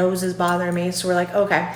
nose is bothering me. So we're like, okay,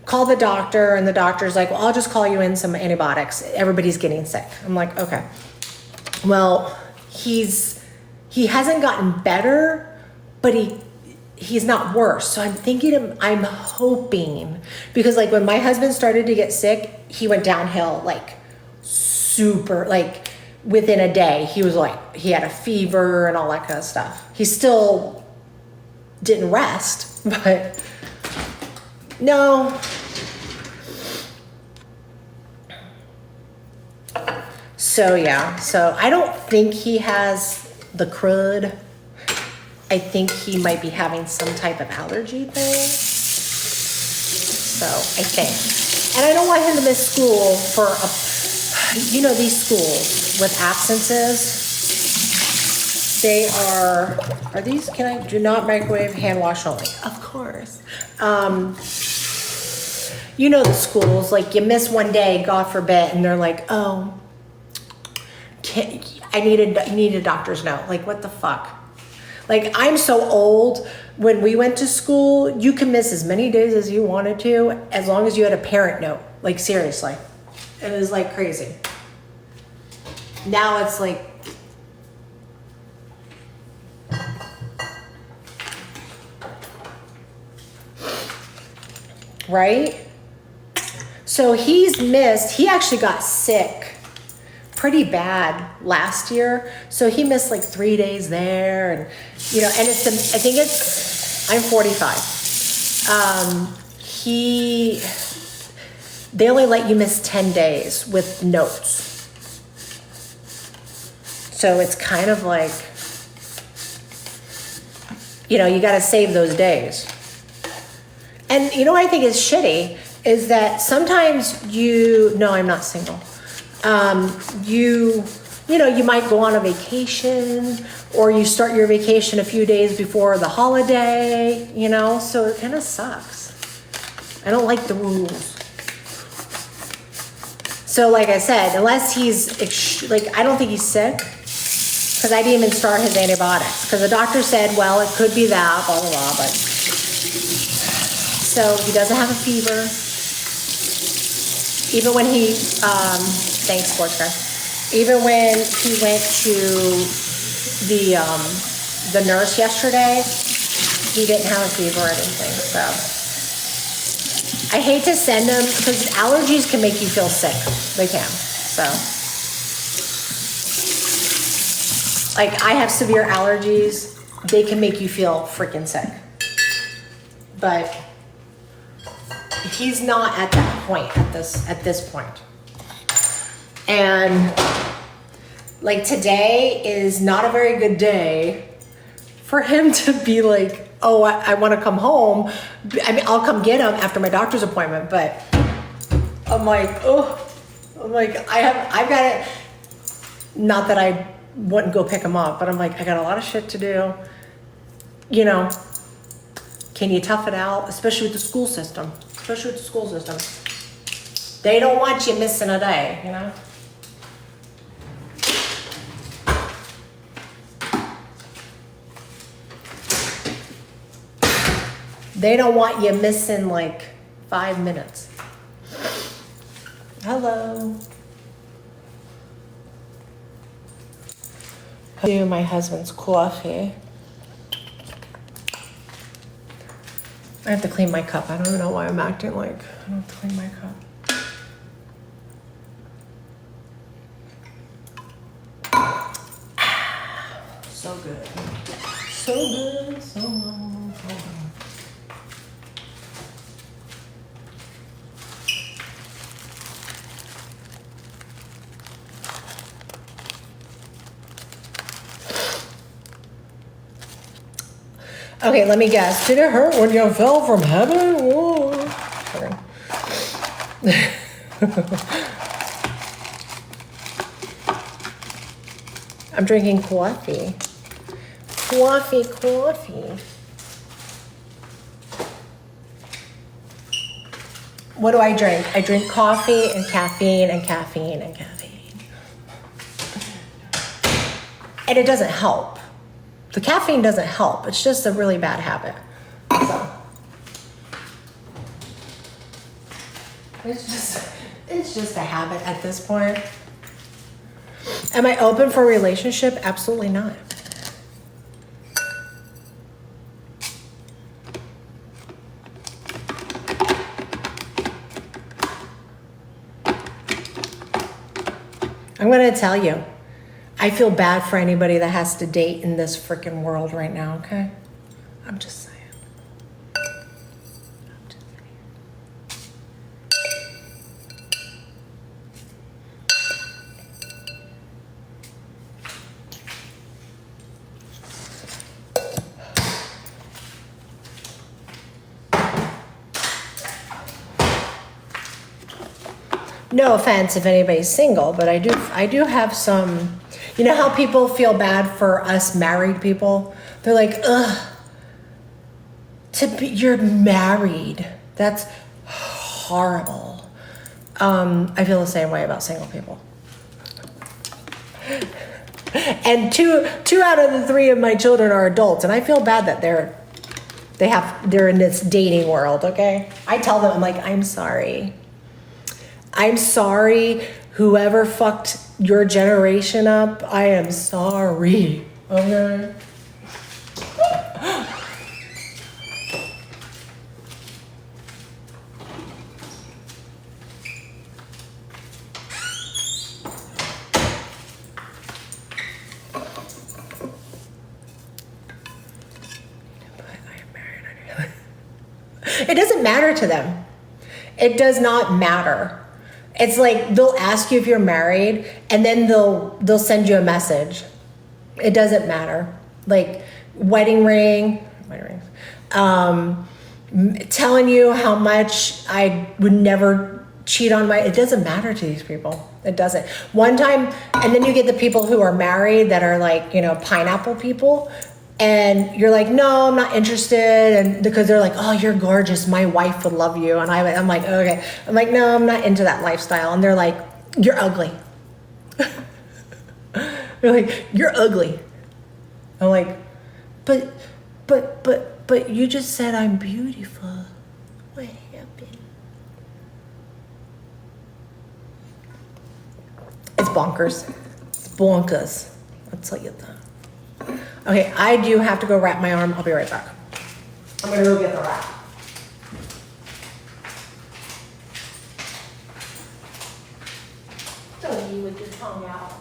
call the doctor. And the doctor's like, well, I'll just call you in some antibiotics. Everybody's getting sick. I'm like, okay. Well, he hasn't gotten better, but he's not worse. So I'm hoping, because like when my husband started to get sick, he went downhill like super, like within a day. He was like, he had a fever and all that kind of stuff. He still didn't rest, but no. So yeah, so I don't think he has the crud. I think he might be having some type of allergy thing. So I think. And I don't want him to miss school for these schools with absences. They are these, do not microwave, hand wash only? Of course. The schools, like you miss one day, God forbid, and they're like, oh, I need a doctor's note. Like, what the fuck? Like, I'm so old. When we went to school, you can miss as many days as you wanted to, as long as you had a parent note. Like, seriously. It was like crazy. Now it's like, right? So he actually got sick pretty bad last year. So he missed like 3 days there, and I'm 45. They only let you miss 10 days with notes. So it's kind of like, you got to save those days. And what I think is shitty is that sometimes I'm not single. You might go on a vacation, or you start your vacation a few days before the holiday, so it kind of sucks. I don't like the rules. So like I said, unless I don't think he's sick, because I didn't even start his antibiotics, because the doctor said, well, it could be that, blah, blah, blah, but. So he doesn't have a fever. Even when thanks, sports guy. Even when he went to the nurse yesterday, he didn't have a fever or anything. So I hate to send him, because allergies can make you feel sick. They can. So like, I have severe allergies. They can make you feel freaking sick. But he's not at that point at this point. And like, today is not a very good day for him to be like, oh, I want to come home. I mean, I'll come get him after my doctor's appointment, but I'm like, I've got it. Not that I wouldn't go pick him up, but I'm like, I got a lot of shit to do. Can you tough it out? Especially with the school system. They don't want you missing a day, They don't want you missing like 5 minutes. Hello. Do my husband's coffee. I have to clean my cup. I don't even know why I'm acting like I don't have to clean my cup. So good. So good. So good. Okay, let me guess. Did it hurt when you fell from heaven? Whoa. Sorry. I'm drinking coffee. Coffee. What do I drink? I drink coffee and caffeine and caffeine and caffeine. And it doesn't help. The caffeine doesn't help. It's just a really bad habit. So, It's just a habit at this point. Am I open for a relationship? Absolutely not. I'm gonna tell you, I feel bad for anybody that has to date in this freaking world right now, okay? I'm just saying. No offense if anybody's single, but I do have some, you know how people feel bad for us married people? They're like, ugh, you're married. That's horrible. I feel the same way about single people. And two out of the 3 of my children are adults, and I feel bad that they're in this dating world, okay? I tell them, I'm like, I'm sorry. I'm sorry, whoever fucked your generation up, I am sorry, okay? It doesn't matter to them. It does not matter. It's like they'll ask you if you're married, and then they'll send you a message. It doesn't matter. Like wedding ring, telling you how much I would never cheat on it doesn't matter to these people. It doesn't. One time, and then you get the people who are married that are like, you know, pineapple people. And you're like, no, I'm not interested. And because they're like, oh, you're gorgeous. My wife would love you. And I'm like, okay. I'm like, no, I'm not into that lifestyle. And they're like, you're ugly. They're like, you're ugly. I'm like, but you just said I'm beautiful. What happened? It's bonkers. It's bonkers. I'll tell you that. Okay, I do have to go wrap my arm. I'll be right back. I'm gonna go get the wrap. Don't you with your tongue out.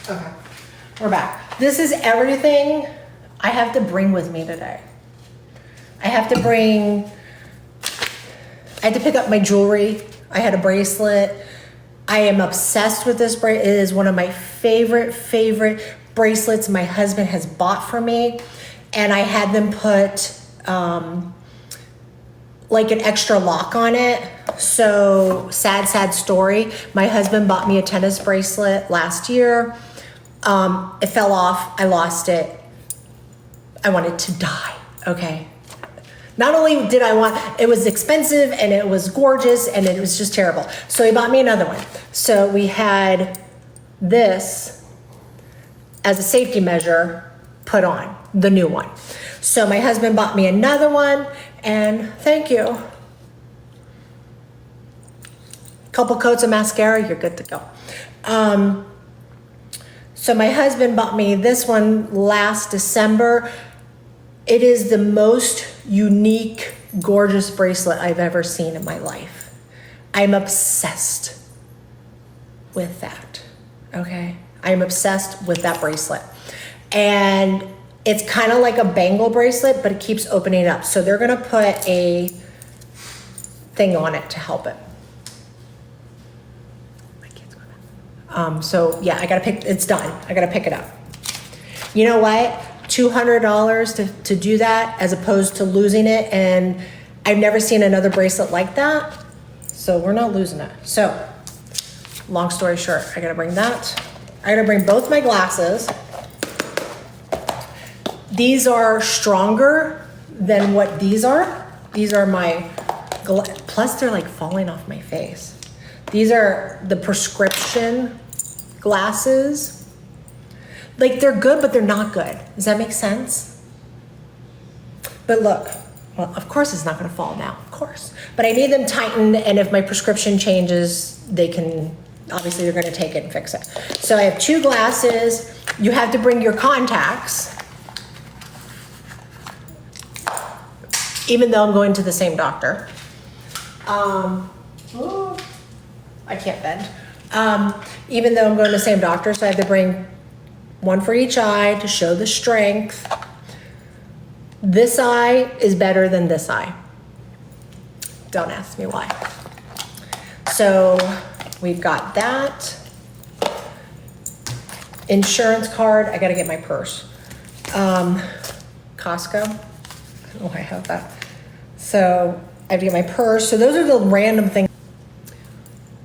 Okay, we're back. This is everything I have to bring with me today. I had to pick up my jewelry. I had a bracelet. I am obsessed with this bracelet. It is one of my favorite bracelets my husband has bought for me. And I had them put like an extra lock on it. So sad story. My husband bought me a tennis bracelet last year. It fell off. I lost it. I wanted to die. Okay. Not only did I want, it was expensive and it was gorgeous and it was just terrible. So he bought me another one. So we had this as a safety measure put on, the new one. So my husband bought me another one, and thank you. Couple coats of mascara, you're good to go. So my husband bought me this one last December. It is the most unique, gorgeous bracelet I've ever seen in my life. I'm obsessed with that, okay? I'm obsessed with that bracelet. And it's kind of like a bangle bracelet, but it keeps opening up. So they're gonna put a thing on it to help it. My kid's going back. So yeah, it's done. I gotta pick it up. You know what? $200 to do that as opposed to losing it. And I've never seen another bracelet like that. So we're not losing it. So long story short, I gotta bring that. I gotta bring both my glasses. These are stronger than what these are. These are my, plus they're like falling off my face. These are the prescription glasses. Like they're good, but they're not good. Does that make sense? But look, well, of course it's not gonna fall now, of course. But I need them tightened, and if my prescription changes, they can, obviously they're gonna take it and fix it. So I have 2 glasses. You have to bring your contacts, even though I'm going to the same doctor. Oh, I can't bend. Even though I'm going to the same doctor, so I have to bring one for each eye to show the strength. This eye is better than this eye. Don't ask me why. So we've got that. Insurance card, I gotta get my purse. Costco, oh, I have that. So I have to get my purse. So those are the random things.